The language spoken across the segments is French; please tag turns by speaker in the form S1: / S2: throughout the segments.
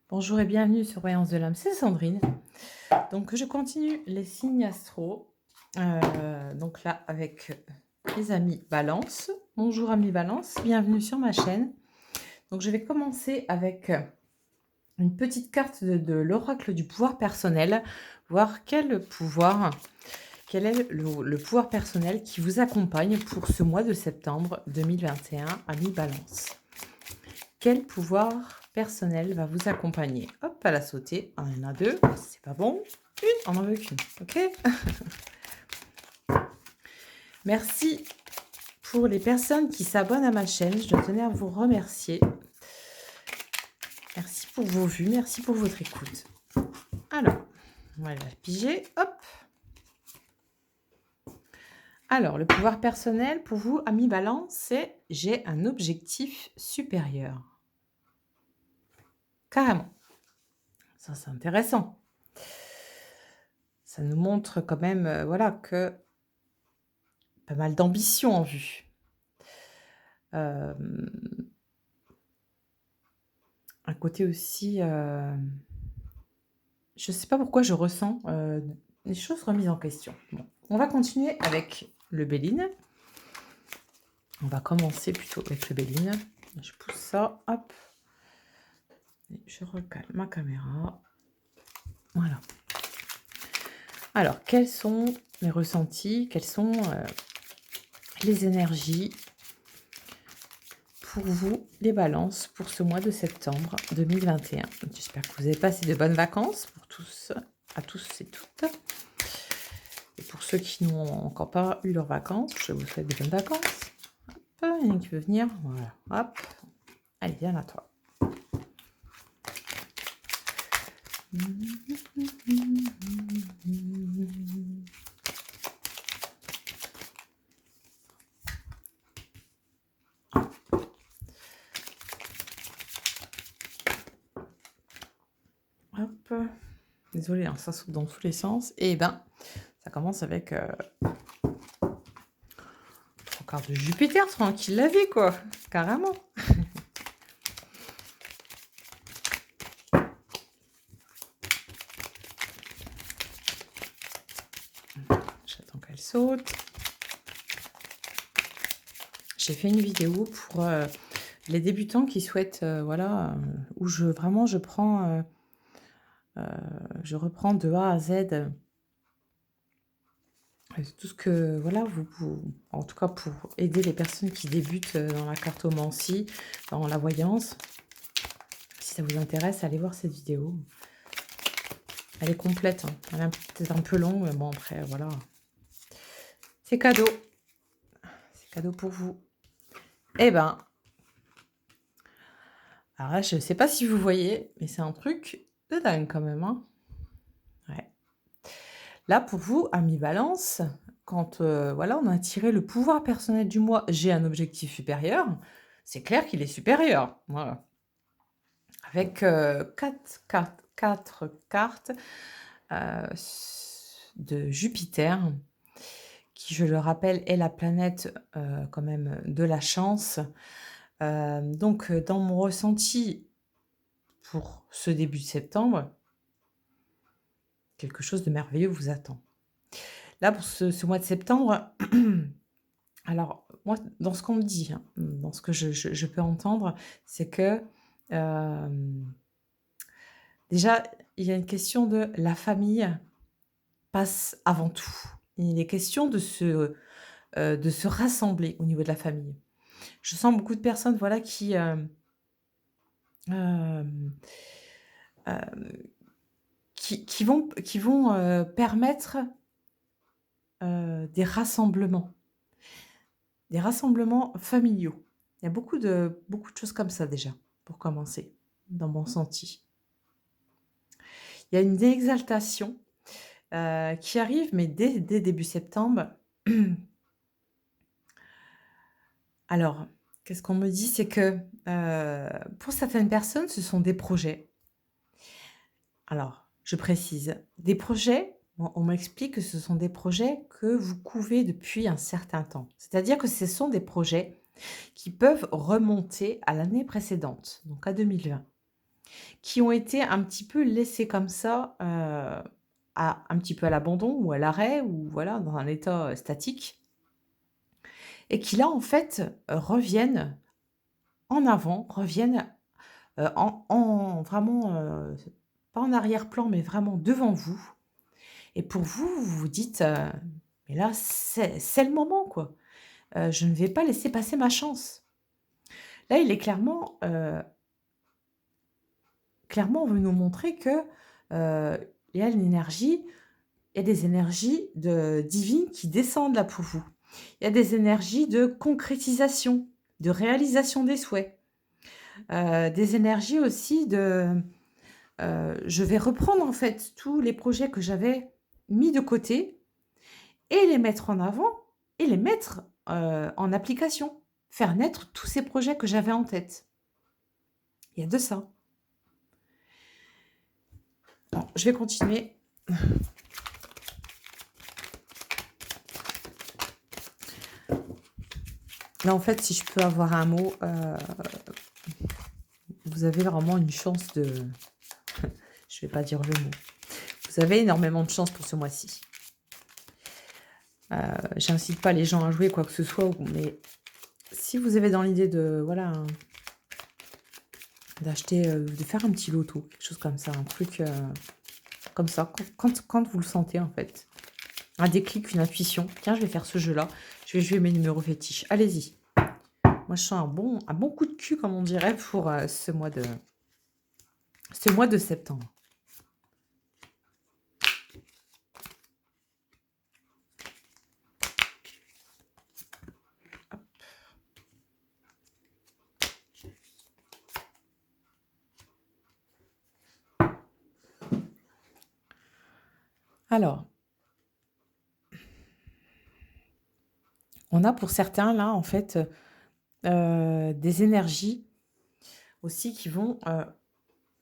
S1: Bonjour et bienvenue sur Voyance de l'âme, c'est Sandrine. Donc je continue les signes astro. Donc là avec les amis Balance. Bonjour amis Balance, bienvenue sur ma chaîne. Donc je vais commencer avec une petite carte de l'oracle du pouvoir personnel, voir quel est le pouvoir personnel qui vous accompagne pour ce mois de septembre 2021, amis Balance. Quel pouvoir personnel va vous accompagner? Hop, elle a sauté. Ah, il y en a deux. C'est pas bon. Une, on n'en veut qu'une. OK? Merci pour les personnes qui s'abonnent à ma chaîne. Je tenais à vous remercier. Merci pour vos vues. Merci pour votre écoute. Alors, on va la piger. Hop. Alors, le pouvoir personnel pour vous, amis Balance, c'est j'ai un objectif supérieur. Carrément. Ça, c'est intéressant. Ça nous montre quand même, voilà, que pas mal d'ambition en vue. Un côté aussi, je sais pas pourquoi je ressens, des choses remises en question. Bon, on va continuer avec le Béline. On va commencer plutôt avec le Béline. Je pousse ça, hop. Et je recale ma caméra. Voilà. Alors, quels sont les ressentis? Quelles sont, les énergies pour vous, les balances, pour ce mois de septembre 2021? J'espère que vous avez passé de bonnes vacances pour tous, à tous et toutes. Et pour ceux qui n'ont encore pas eu leurs vacances, je vous souhaite de bonnes vacances. Hop, il y en a un qui veut venir. Voilà, hop. Allez, viens là, toi. Hop. Désolée, hein, ça saute dans tous les sens. Et ben, ça commence avec encore de Jupiter, tranquille la vie, quoi. Carrément. J'attends qu'elle saute. J'ai fait une vidéo pour les débutants qui souhaitent, voilà, où je prends, je reprends de A à Z tout ce que, voilà, en tout cas pour aider les personnes qui débutent dans la cartomancie, dans la voyance. Si ça vous intéresse, allez voir cette vidéo. Elle est complète, hein. Elle est peut-être un peu longue, mais bon, après, voilà. C'est cadeau. C'est cadeau pour vous. Eh ben, alors là, je ne sais pas si vous voyez, mais c'est un truc de dingue quand même, hein. Ouais. Là, pour vous, amis Balance, quand voilà, on a tiré le pouvoir personnel du mois, j'ai un objectif supérieur, c'est clair qu'il est supérieur. Voilà. Avec 4 cartes de Jupiter, qui, je le rappelle, est la planète quand même de la chance. Donc, dans mon ressenti pour ce début de septembre, quelque chose de merveilleux vous attend. Là, pour ce mois de septembre, alors moi, dans ce qu'on me dit, hein, dans ce que je peux entendre, c'est que, déjà, il y a une question de la famille passe avant tout. Il est question de se rassembler au niveau de la famille. Je sens beaucoup de personnes, voilà, hem, qui vont, permettre, des rassemblements familiaux. Il y a beaucoup de choses comme ça déjà, pour commencer, dans mon senti. Il y a une exaltation, qui arrive, mais dès début septembre. Alors, qu'est-ce qu'on me dit? C'est que, pour certaines personnes, ce sont des projets. Alors, je précise, des projets, on m'explique que ce sont des projets que vous couvez depuis un certain temps. C'est-à-dire que ce sont des projets qui peuvent remonter à l'année précédente, donc à 2020. qui ont été un petit peu laissés comme ça, un petit peu à l'abandon ou à l'arrêt ou voilà, dans un état, statique et qui là, en fait, reviennent en avant, reviennent, en vraiment, pas en arrière-plan, mais vraiment devant vous et pour vous, vous vous dites, «Mais là, c'est le moment, quoi. Je ne vais pas laisser passer ma chance». Là, il est clairement, on veut nous montrer que, il y a une énergie il y a des énergies divines qui descendent là pour vous. Il y a des énergies de concrétisation, de réalisation des souhaits, des énergies aussi je vais reprendre en fait tous les projets que j'avais mis de côté et les mettre en avant et les mettre, en application. Faire naître tous ces projets que j'avais en tête. Il y a de ça. Alors, je vais continuer. Là, en fait, si je peux avoir un mot, vous avez vraiment une chance de je vais pas dire le mot. Vous avez énormément de chance pour ce mois-ci. J'incite pas les gens à jouer quoi que ce soit, mais si vous avez dans l'idée de voilà, d'acheter, de faire un petit loto, quelque chose comme ça, un truc, comme ça, quand vous le sentez en fait. Un déclic, une intuition. Tiens, je vais faire ce jeu-là. Je vais jouer mes numéros fétiches. Allez-y. Moi, je sens un bon coup de cul, comme on dirait, pour ce mois de septembre. Alors, on a pour certains, là, en fait, des énergies aussi qui vont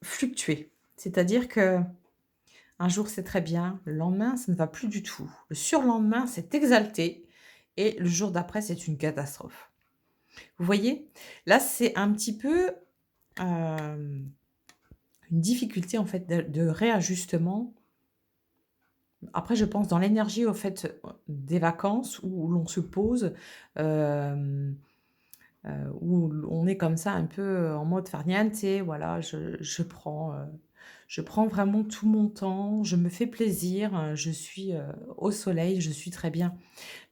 S1: fluctuer. C'est-à-dire que un jour, c'est très bien, le lendemain, ça ne va plus du tout. Le surlendemain, c'est exalté et le jour d'après, c'est une catastrophe. Vous voyez? Là, c'est un petit peu, une difficulté, en fait, de réajustement. Après, je pense dans l'énergie, au fait, des vacances où l'on se pose, hem, où on est comme ça un peu en mode farniente, voilà, je prends vraiment tout mon temps, je me fais plaisir, je suis, au soleil, je suis très bien.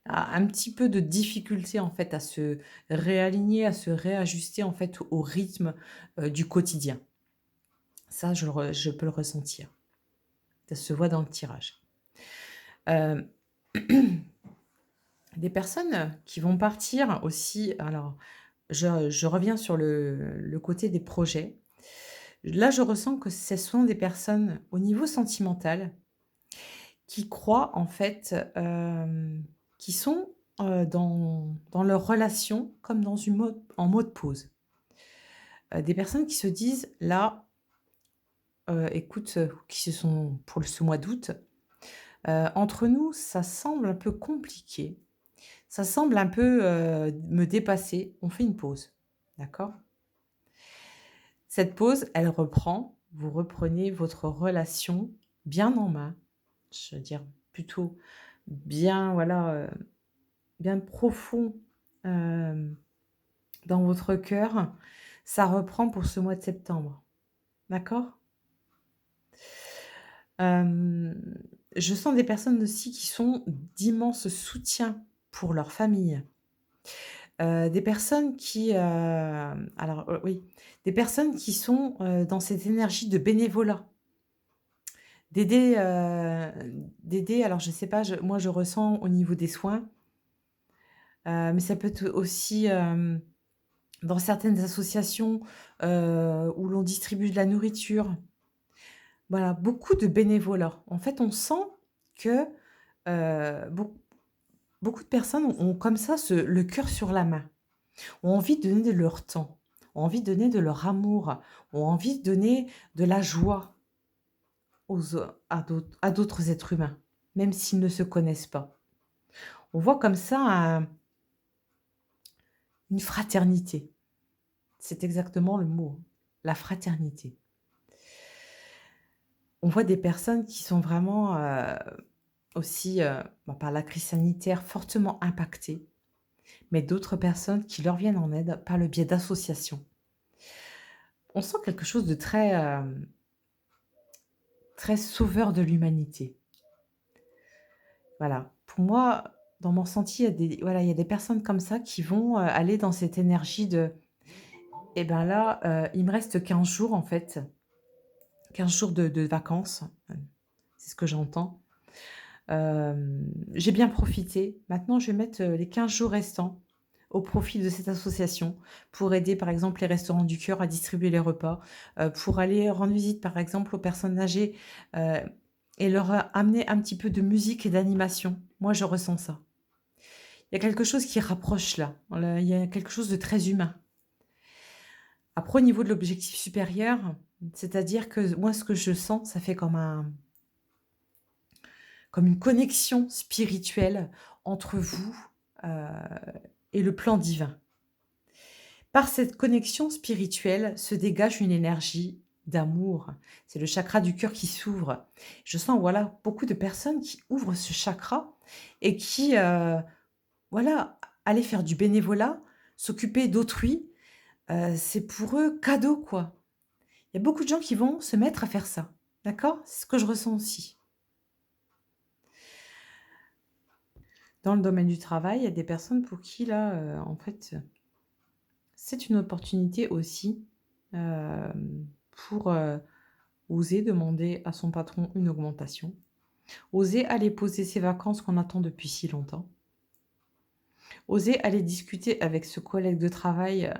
S1: Un petit peu de difficulté, en fait, à se réaligner, à se réajuster, en fait, au rythme, du quotidien. Ça, je peux le ressentir. Ça se voit dans le tirage. Hem, des personnes qui vont partir aussi alors je reviens sur le côté des projets. Là, je ressens que ce sont des personnes au niveau sentimental qui croient en fait, qui sont, dans leur relation comme dans en mode pause. Des personnes qui se disent là, écoute, qui se sont pour ce mois d'août, entre nous, ça semble un peu compliqué, ça semble un peu, me dépasser, on fait une pause, d'accord? Cette pause, elle reprend, vous reprenez votre relation bien en main, je veux dire plutôt bien, voilà, bien profond, hem, dans votre cœur. Ça reprend pour ce mois de septembre, d'accord? Hem, je sens des personnes aussi qui sont d'immenses soutiens pour leur famille. Des personnes qui, alors, oui, des personnes qui sont, dans cette énergie de bénévolat. D'aider, alors je sais pas, moi je ressens au niveau des soins, mais ça peut être aussi, dans certaines associations, où l'on distribue de la nourriture. Voilà, beaucoup de bénévolat. En fait, on sent que, heu, beau beaucoup de personnes ont comme ça le cœur sur la main, ont envie de donner de leur temps, ont envie de donner de leur amour, ont envie de donner de la joie à d'autres êtres humains, même s'ils ne se connaissent pas. On voit comme ça une fraternité. C'est exactement le mot, la fraternité. on voit des personnes qui sont vraiment aussi, par la crise sanitaire, fortement impactées, mais d'autres personnes qui leur viennent en aide par le biais d'associations. On sent quelque chose de très, très sauveur de l'humanité. Voilà. Pour moi, dans mon ressenti, il y a des personnes comme ça qui vont, aller dans cette énergie de: «Et ben là, il me reste 15 jours en fait, 15 jours de vacances», c'est ce que j'entends. J'ai bien profité. Maintenant, je vais mettre, les 15 jours restants au profit de cette association pour aider, par exemple, les Restos du Cœur à distribuer les repas, pour aller rendre visite, par exemple, aux personnes âgées, heu et leur, amener un petit peu de musique et d'animation. Moi, je ressens ça. Il y a quelque chose qui rapproche là. Il y a quelque chose de très humain. Après, au niveau de l'objectif supérieur, c'est-à-dire que moi, ce que je sens, ça fait comme une connexion spirituelle entre vous, heu et le plan divin. Par cette connexion spirituelle se dégage une énergie d'amour. C'est le chakra du cœur qui s'ouvre. Je sens, voilà, beaucoup de personnes qui ouvrent ce chakra et qui, voilà, aller faire du bénévolat, s'occuper d'autrui, c'est pour eux cadeau, quoi. Il y a beaucoup de gens qui vont se mettre à faire ça, d'accord? C'est ce que je ressens aussi. Dans le domaine du travail, il y a des personnes pour qui là, en fait, c'est une opportunité aussi, pour, oser demander à son patron une augmentation, oser aller poser ses vacances qu'on attend depuis si longtemps, oser aller discuter avec ce collègue de travail,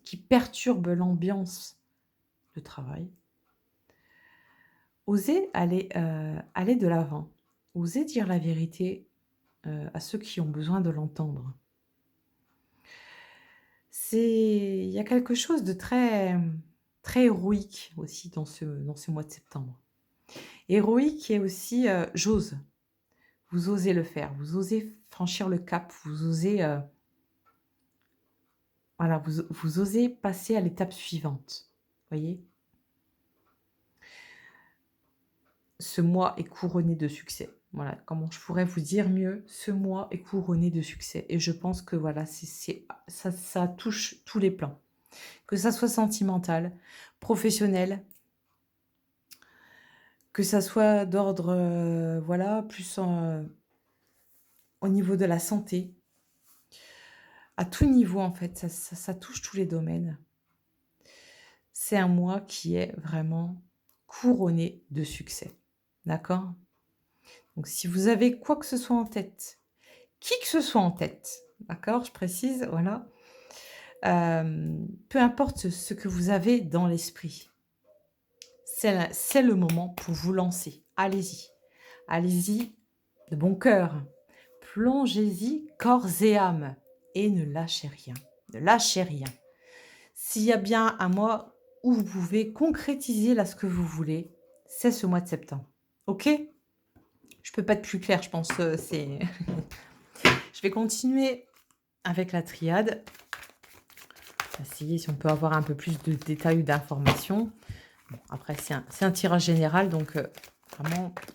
S1: qui perturbe l'ambiance de travail, oser aller de l'avant, oser dire la vérité, à ceux qui ont besoin de l'entendre. Il y a quelque chose de très, très héroïque aussi dans ce mois de septembre. Héroïque et aussi, j'ose. Vous osez le faire, vous osez franchir le cap, vous osez, voilà, vous osez passer à l'étape suivante, voyez? Ce mois est couronné de succès. Voilà, comment je pourrais vous dire mieux? Ce mois est couronné de succès et je pense que voilà, ça touche tous les plans. Que ça soit sentimental, professionnel, que ça soit d'ordre, voilà, plus au niveau de la santé. À tout niveau en fait, ça touche tous les domaines. C'est un mois qui est vraiment couronné de succès. D'accord? Donc si vous avez quoi que ce soit en tête, qui que ce soit en tête, d'accord? Je précise, voilà. Peu importe ce que vous avez dans l'esprit, c'est le moment pour vous lancer. Allez-y. Allez-y de bon cœur. Plongez-y corps et âme et ne lâchez rien. Ne lâchez rien. S'il y a bien un mois où vous pouvez concrétiser là ce que vous voulez, c'est ce mois de septembre. OK? Je peux pas être plus claire, je pense, c'est je vais continuer avec la triade. Essayer si on peut avoir un peu plus de détails ou d'informations. Bon, après c'est un tirage général donc vraiment pour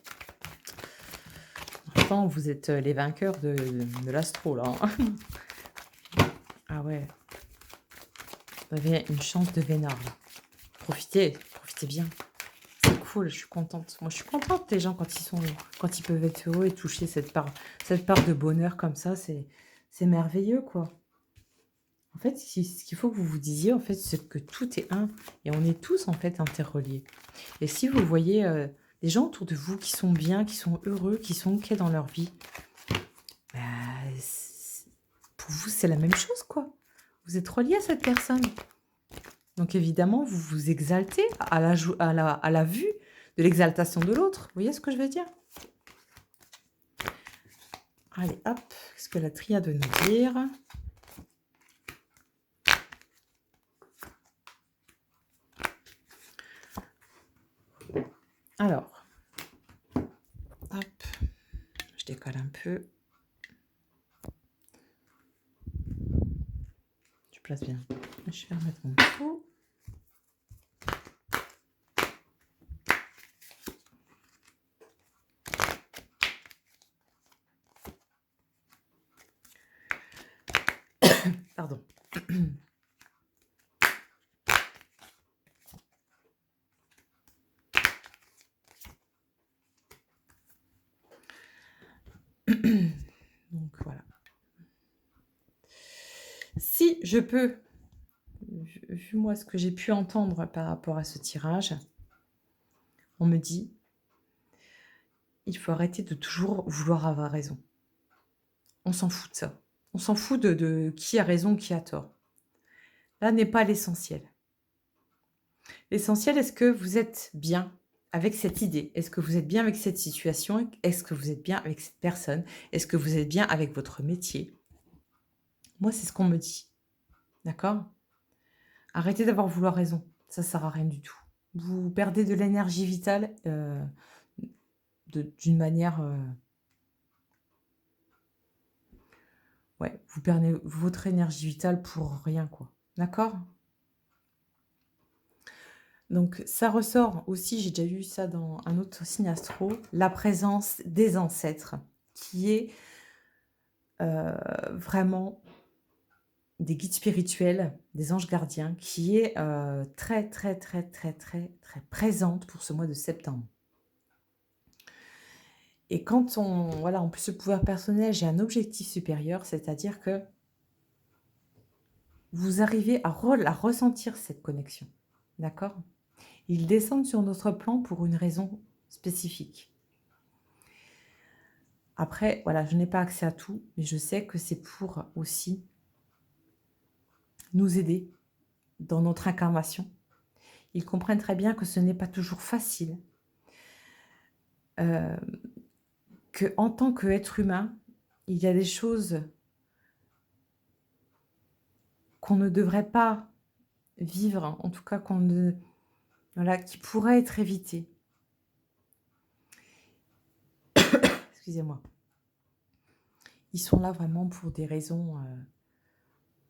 S1: l'instant vous êtes, les vainqueurs de l'astro là, hein. Ah ouais, vous avez une chance de vénard là. Profitez, profitez bien. C'est cool, je suis contente. Moi, je suis contente les gens quand ils peuvent être heureux et toucher cette part de bonheur comme ça, c'est merveilleux, quoi. En fait, ce qu'il faut que vous vous disiez, en fait, c'est que tout est un et on est tous, en fait, interreliés. Et si vous voyez, des gens autour de vous qui sont bien, qui sont heureux, qui sont OK dans leur vie, bah, c pour vous, c'est la même chose, quoi. Vous êtes reliés à cette personne. Donc évidemment, vous vous exaltez à la vue de l'exaltation de l'autre. Vous voyez ce que je veux dire? Allez, hop, qu'est-ce que la triade veut nous dire? Alors, hop, je décolle un peu. Je place bien. Je vais remettre mon pot. Donc voilà. Si je peux, vu moi ce que j'ai pu entendre par rapport à ce tirage, on me dit: «Il faut arrêter de toujours vouloir avoir raison». On s'en fout de ça. On s'en fout de qui a raison, qui a tort. Là n'est pas l'essentiel. L'essentiel, est-ce que vous êtes bien avec cette idée? Est-ce que vous êtes bien avec cette situation? Est-ce que vous êtes bien avec cette personne? Est-ce que vous êtes bien avec votre métier? Moi, c'est ce qu'on me dit. D'accord? Arrêtez d'avoir vouloir raison. Ça sert à rien du tout. Vous perdez de l'énergie vitale d'une manière... ouais, vous perdez votre énergie vitale pour rien, quoi. D'accord? Donc, ça ressort aussi, j'ai déjà vu ça dans un autre signe astro, la présence des ancêtres, qui est vraiment des guides spirituels, des anges gardiens, qui est très, très, très, très, très, très présente pour ce mois de septembre. Et quand voilà, en plus le pouvoir personnel, j'ai un objectif supérieur, c'est-à-dire que vous arrivez à ressentir cette connexion. D'accord? Ils descendent sur notre plan pour une raison spécifique. Après, voilà, je n'ai pas accès à tout, mais je sais que c'est pour aussi nous aider dans notre incarnation. Ils comprennent très bien que ce n'est pas toujours facile, qu'en tant qu'être humain, il y a des choses qu'on ne devrait pas vivre, en tout cas voilà, qui pourraient être évitées. Excusez-moi. Ils sont là vraiment pour des raisons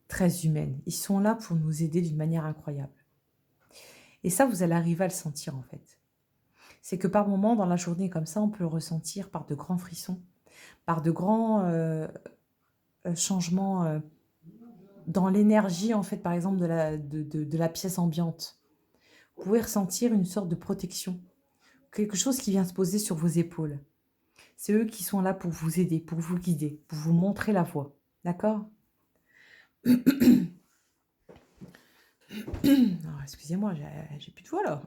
S1: très humaines. Ils sont là pour nous aider d'une manière incroyable. Et ça, vous allez arriver à le sentir en fait. C'est que par moments, dans la journée comme ça, on peut le ressentir par de grands frissons, par de grands changements dans l'énergie, en fait, par exemple, de la pièce ambiante. Vous pouvez ressentir une sorte de protection, quelque chose qui vient se poser sur vos épaules. C'est eux qui sont là pour vous aider, pour vous guider, pour vous montrer la voie. D'accord? Excusez-moi, j'ai plus de voix là.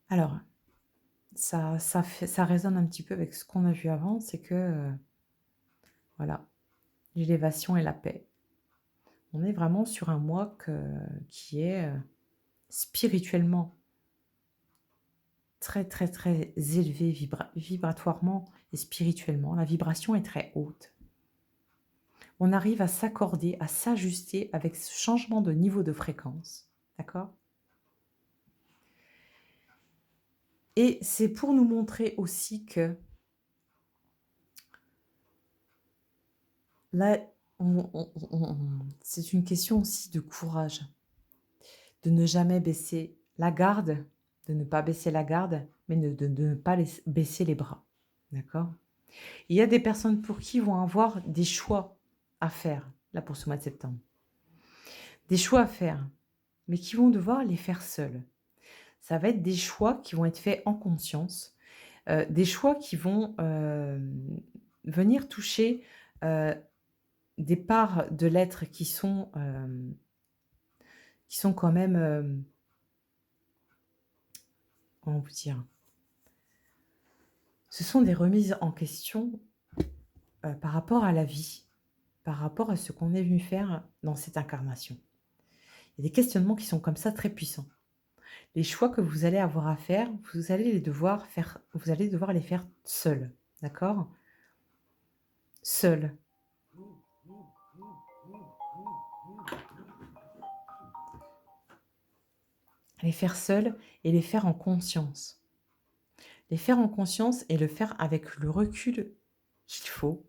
S1: Alors, ça résonne un petit peu avec ce qu'on a vu avant, c'est que, voilà, l'élévation et la paix. On est vraiment sur un mois qui est spirituellement très, très, très élevé vibratoirement et spirituellement. La vibration est très haute. On arrive à s'accorder, à s'ajuster avec ce changement de niveau de fréquence. D'accord? Et c'est pour nous montrer aussi que là, c'est une question aussi de courage, de ne jamais baisser la garde, de ne pas baisser la garde, mais de ne pas baisser les bras. D'accord? Il y a des personnes pour qui vont avoir des choix à faire, là pour ce mois de septembre. Des choix à faire, mais qui vont devoir les faire seuls. Ça va être des choix qui vont être faits en conscience, des choix qui vont venir toucher des parts de l'être qui sont quand même, comment vous dire? Ce sont des remises en question par rapport à la vie, par rapport à ce qu'on est venu faire dans cette incarnation. Il y a des questionnements qui sont comme ça très puissants. Les choix que vous allez avoir à faire, vous allez devoir les faire seuls, d'accord? Seuls. Les faire seuls et les faire en conscience. Les faire en conscience et le faire avec le recul qu'il faut.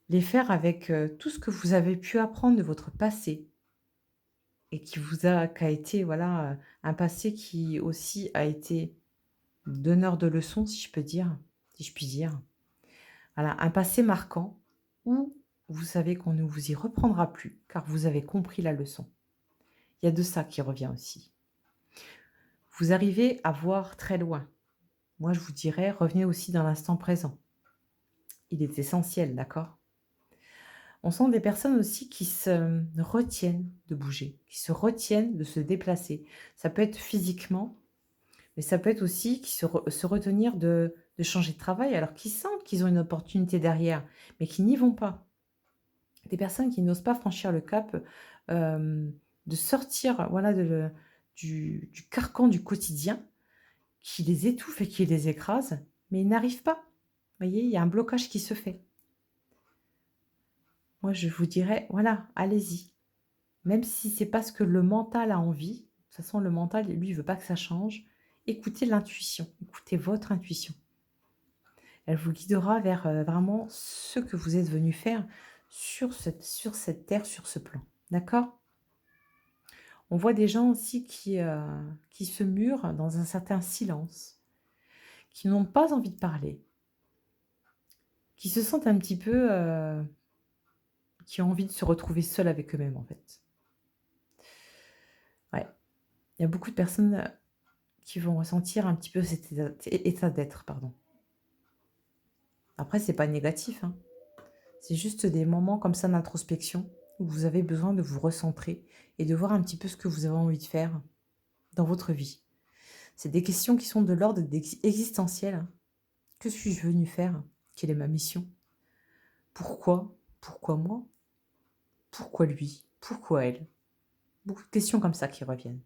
S1: Les faire avec tout ce que vous avez pu apprendre de votre passé et qui a été, voilà, un passé qui aussi a été donneur de leçons, si je puis dire. Voilà, un passé marquant où vous savez qu'on ne vous y reprendra plus car vous avez compris la leçon. Il y a de ça qui revient aussi. Vous arrivez à voir très loin. moi je vous dirais, revenez aussi dans l'instant présent. Il est essentiel, d'accord? On sent des personnes aussi qui se retiennent de bouger, qui se retiennent de se déplacer. Ça peut être physiquement, mais ça peut être aussi qui se retenir de changer de travail alors qu'ils sentent qu'ils ont une opportunité derrière, mais qui n'y vont pas. Des personnes qui n'osent pas franchir le cap, de sortir, voilà, du carcan du quotidien qui les étouffe et qui les écrase, mais ils n'arrivent pas. Vous voyez, il y a un blocage qui se fait. Moi, je vous dirais, voilà, allez-y. Même si c'est pas ce que le mental a envie, de toute façon, le mental, lui, il veut pas que ça change. Écoutez l'intuition, écoutez votre intuition. Elle vous guidera vers vraiment ce que vous êtes venu faire sur cette terre, sur ce plan. D'accord? On voit des gens aussi qui se murent dans un certain silence, qui n'ont pas envie de parler, qui se sentent un petit peu, qui ont envie de se retrouver seuls avec eux-mêmes, en fait. Ouais, il y a beaucoup de personnes, qui vont ressentir un petit peu cet état d'être, pardon. Après, c'est pas négatif, hein. C'est juste des moments comme ça d'introspection où vous avez besoin de vous recentrer et de voir un petit peu ce que vous avez envie de faire dans votre vie. C'est des questions qui sont de l'ordre existentiel, hein. Que suis-je venu faire? Quelle est ma mission? Pourquoi? Pourquoi moi? Pourquoi lui? Pourquoi elle? Beaucoup de questions comme ça qui reviennent.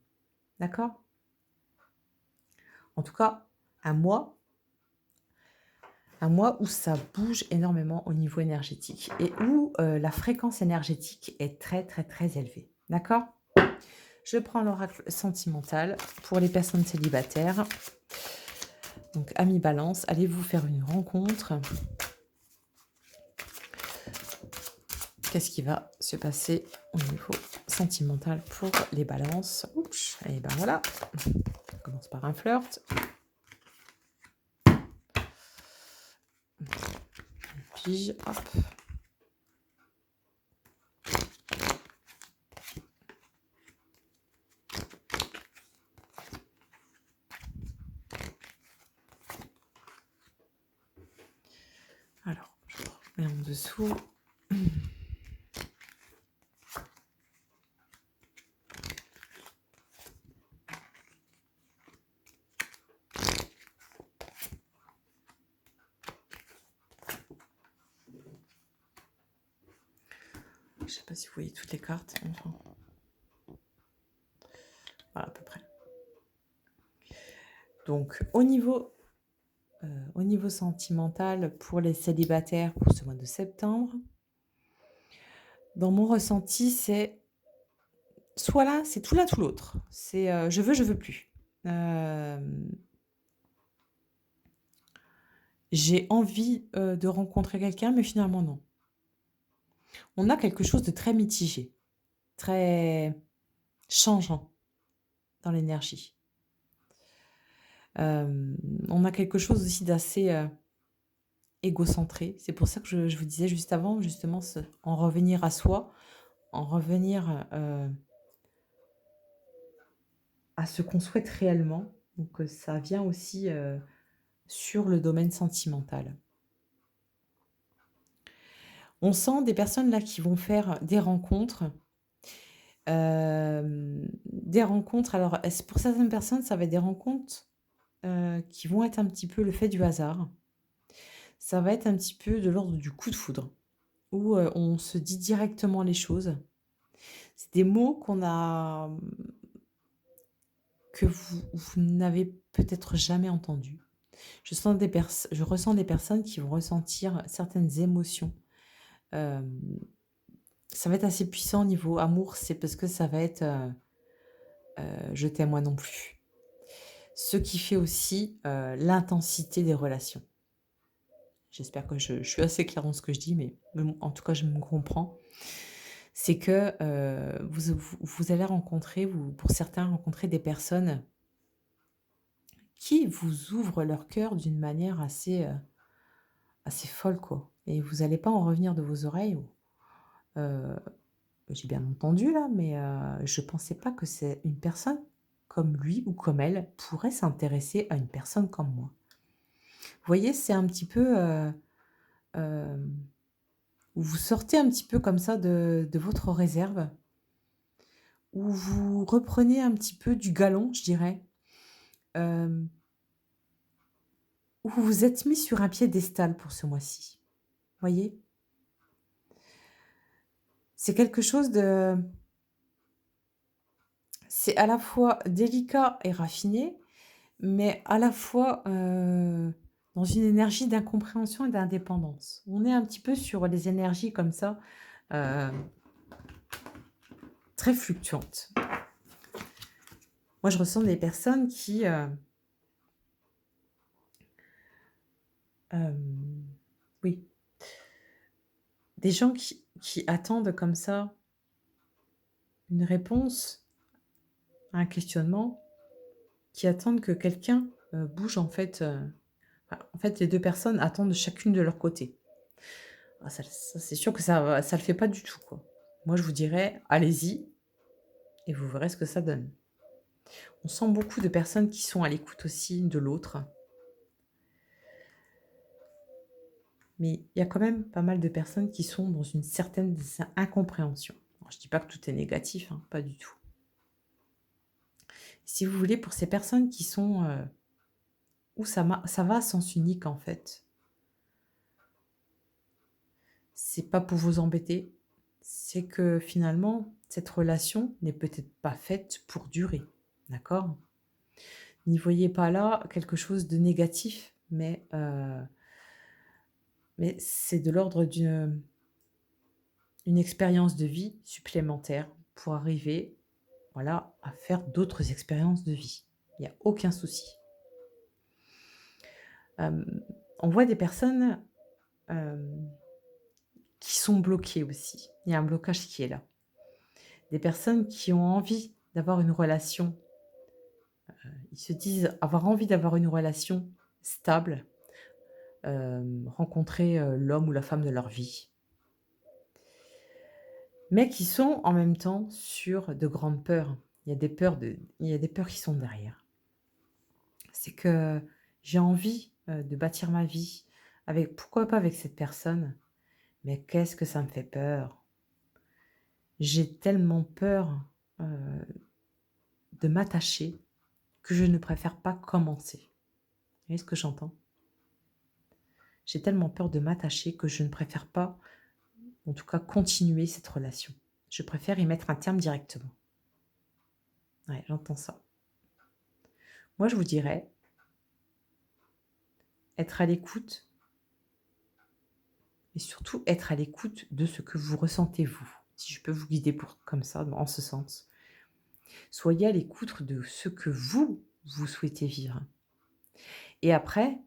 S1: D'accord? En tout cas, à moi, où ça bouge énormément au niveau énergétique et où la fréquence énergétique est très, très, très élevée. D'accord? Je prends l'oracle sentimental pour les personnes célibataires. Donc, amis Balance, allez vous faire une rencontre. Qu'est-ce qui va se passer au niveau sentimental pour les balances? Ouch, et ben voilà. On commence par un flirt. Pige, hop. Alors, je remets en dessous. Je ne sais pas si vous voyez toutes les cartes. Enfin, voilà, à peu près. Donc, au niveau sentimental pour les célibataires pour ce mois de septembre, dans mon ressenti, c'est soit là, c'est tout l'un, tout l'autre. C'est je veux plus. J'ai envie de rencontrer quelqu'un, mais finalement non. On a quelque chose de très mitigé, très changeant dans l'énergie. On a quelque chose aussi d'assez égocentré. C'est pour ça que je vous disais juste avant, justement, en revenir à soi, en revenir à ce qu'on souhaite réellement. Donc ça vient aussi sur le domaine sentimental. On sent des personnes là qui vont faire des rencontres. Des rencontres, alors pour certaines personnes, ça va être des rencontres qui vont être un petit peu le fait du hasard. Ça va être un petit peu de l'ordre du coup de foudre, où on se dit directement les choses. C'est des mots que vous n'avez peut-être jamais entendus. Je ressens des personnes qui vont ressentir certaines émotions. Ça va être assez puissant au niveau amour, c'est parce que ça va être je t'aime moi non plus. Ce qui fait aussi l'intensité des relations. J'espère que je suis assez claire dans ce que je dis, mais en tout cas, je me comprends. C'est que vous allez rencontrer, pour certains, rencontrer des personnes qui vous ouvrent leur cœur d'une manière assez folle, quoi. Et vous n'allez pas en revenir de vos oreilles. J'ai bien entendu là, mais je pensais pas que une personne comme lui ou comme elle pourrait s'intéresser à une personne comme moi. Vous voyez, c'est un petit peu, hem, où vous sortez un petit peu comme ça de votre réserve, où vous reprenez un petit peu du galon, je dirais, hem, où vous vous êtes mis sur un piédestal pour ce mois-ci. Voyez? C'est quelque chose de c'est à la fois délicat et raffiné, mais à la fois, dans une énergie d'incompréhension et d'indépendance. On est un petit peu sur des énergies comme ça, heu, très fluctuantes. Moi, je ressens des personnes qui, oui, des gens qui attendent comme ça une réponse à un questionnement, qui attendent que quelqu'un, bouge en fait, les 2 personnes attendent chacune de leur côté. Ah ça c'est sûr que ça le fait pas du tout, quoi. Moi, je vous dirais: «Allez-y et vous verrez ce que ça donne». On sent beaucoup de personnes qui sont à l'écoute aussi de l'autre, mais il y a quand même pas mal de personnes qui sont dans une certaine incompréhension. Alors je dis pas que tout est négatif, hein, pas du tout. Si vous voulez, pour ces personnes qui sont, où ça va à sens unique, en fait, c'est pas pour vous embêter, c'est que finalement, cette relation n'est peut-être pas faite pour durer, d'accord? N'y voyez pas là quelque chose de négatif, mais c'est de l'ordre d'une une expérience de vie supplémentaire pour arriver, voilà, à faire d'autres expériences de vie. Il y a aucun souci. Hem, on voit des personnes, hem, qui sont bloquées aussi. Il y a un blocage qui est là. Des personnes qui ont envie d'avoir une relation, ils se disent avoir envie d'avoir une relation stable, rencontrer, l'homme ou la femme de leur vie, mais qui sont en même temps sur de grandes peurs. Il y a des peurs qui sont derrière. C'est que j'ai envie, de bâtir ma vie avec pourquoi pas avec cette personne, mais qu'est-ce que ça me fait peur. J'ai tellement peur, heu, de m'attacher que je ne préfère pas commencer. Vous voyez ce que j'entends? J'ai tellement peur de m'attacher que je ne préfère pas, en tout cas, continuer cette relation. Je préfère y mettre un terme directement. Ouais, j'entends ça. Moi, je vous dirais, être à l'écoute et surtout être à l'écoute de ce que vous ressentez vous. Si je peux vous guider pour comme ça, en ce sens. Soyez à l'écoute de ce que vous, vous souhaitez vivre. Et après,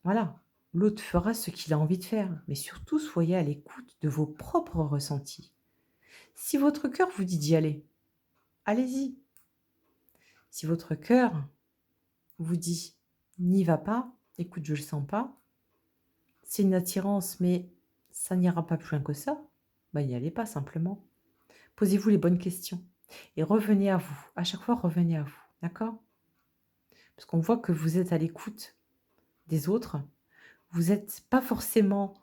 S1: voilà, l'autre fera ce qu'il a envie de faire. Mais surtout, soyez à l'écoute de vos propres ressentis. Si votre cœur vous dit d'y aller, allez-y. Si votre cœur vous dit n'y va pas, écoute, je le sens pas, c'est une attirance, mais ça n'ira pas plus loin que ça, bah n'y allez pas simplement. Posez-vous les bonnes questions et revenez à vous. À chaque fois, revenez à vous, d'accord? Parce qu'on voit que vous êtes à l'écoute des autres. Vous n'êtes pas forcément,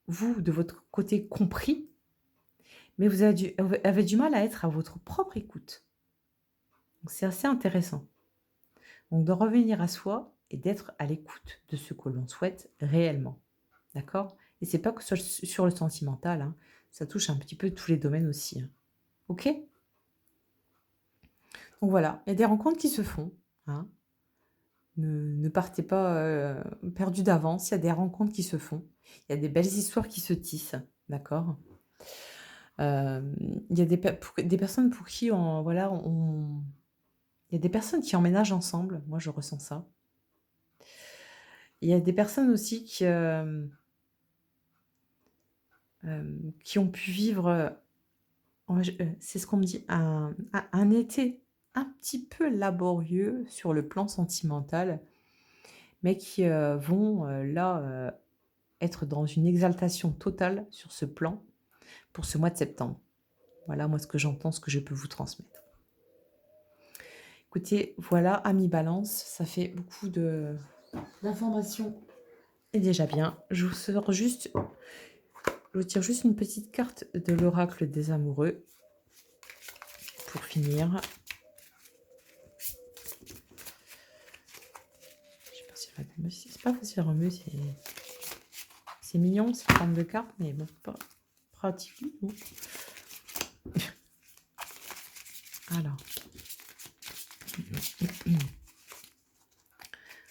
S1: vous, de votre côté, compris, mais vous avez du mal à être à votre propre écoute. Donc c'est assez intéressant. Donc de revenir à soi et d'être à l'écoute de ce que l'on souhaite réellement. D'accord? Et c'est pas que sur le sentimental, hein, ça touche un petit peu tous les domaines aussi, hein. OK? Donc voilà, il y a des rencontres qui se font, hein. Ne partez pas, perdus d'avance, il y a des rencontres qui se font. Il y a des belles histoires qui se tissent, d'accord? Il y a des personnes pour qui on voilà, on il y a des personnes qui emménagent ensemble, moi je ressens ça. Il y a des personnes aussi qui ont pu vivre, c'est ce qu'on me dit, un été un petit peu laborieux sur le plan sentimental, mais qui, vont, là, être dans une exaltation totale sur ce plan pour ce mois de septembre. Voilà, moi, ce que j'entends, ce que je peux vous transmettre. Écoutez, voilà, amis Balance, ça fait beaucoup L'information est déjà bien. Je vous tire juste une petite carte de l'oracle des amoureux pour finir. Je sais pas si elle va tomber. C'est pas facile à remuer, c'est mignon, cette forme de carte, mais bon, pas pratique du tout. Alors.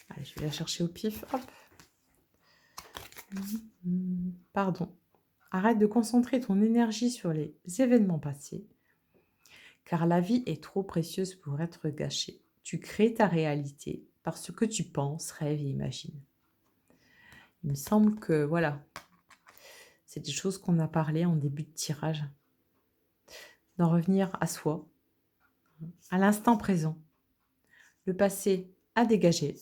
S1: Allez, je vais la chercher au pif. Hop. Pardon. Arrête de concentrer ton énergie sur les événements passés, car la vie est trop précieuse pour être gâchée. Tu crées ta réalité par ce que tu penses, rêves et imagines. Il me semble que, voilà, c'est des choses qu'on a parlé en début de tirage. D'en revenir à soi, à l'instant présent. Le passé à dégager,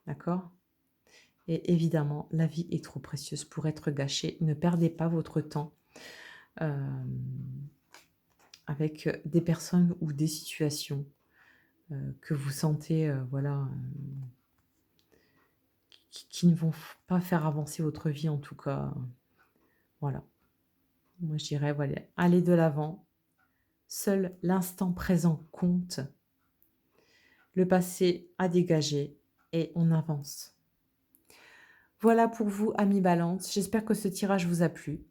S1: d'accord ? Et évidemment, la vie est trop précieuse pour être gâchée. Ne perdez pas votre temps avec des personnes ou des situations que vous sentez, voilà, qui ne vont pas faire avancer votre vie en tout cas. Voilà. Moi, je dirais, voilà, allez de l'avant. Seul l'instant présent compte. Le passé à dégager et on avance. Voilà pour vous, amis Balance. J'espère que ce tirage vous a plu.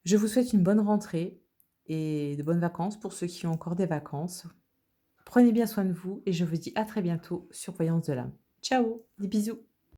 S1: Je vous souhaite une bonne rentrée et de bonnes vacances pour ceux qui ont encore des vacances. Prenez bien soin de vous et je vous dis à très bientôt sur Voyance de l'âme. Ciao, des bisous.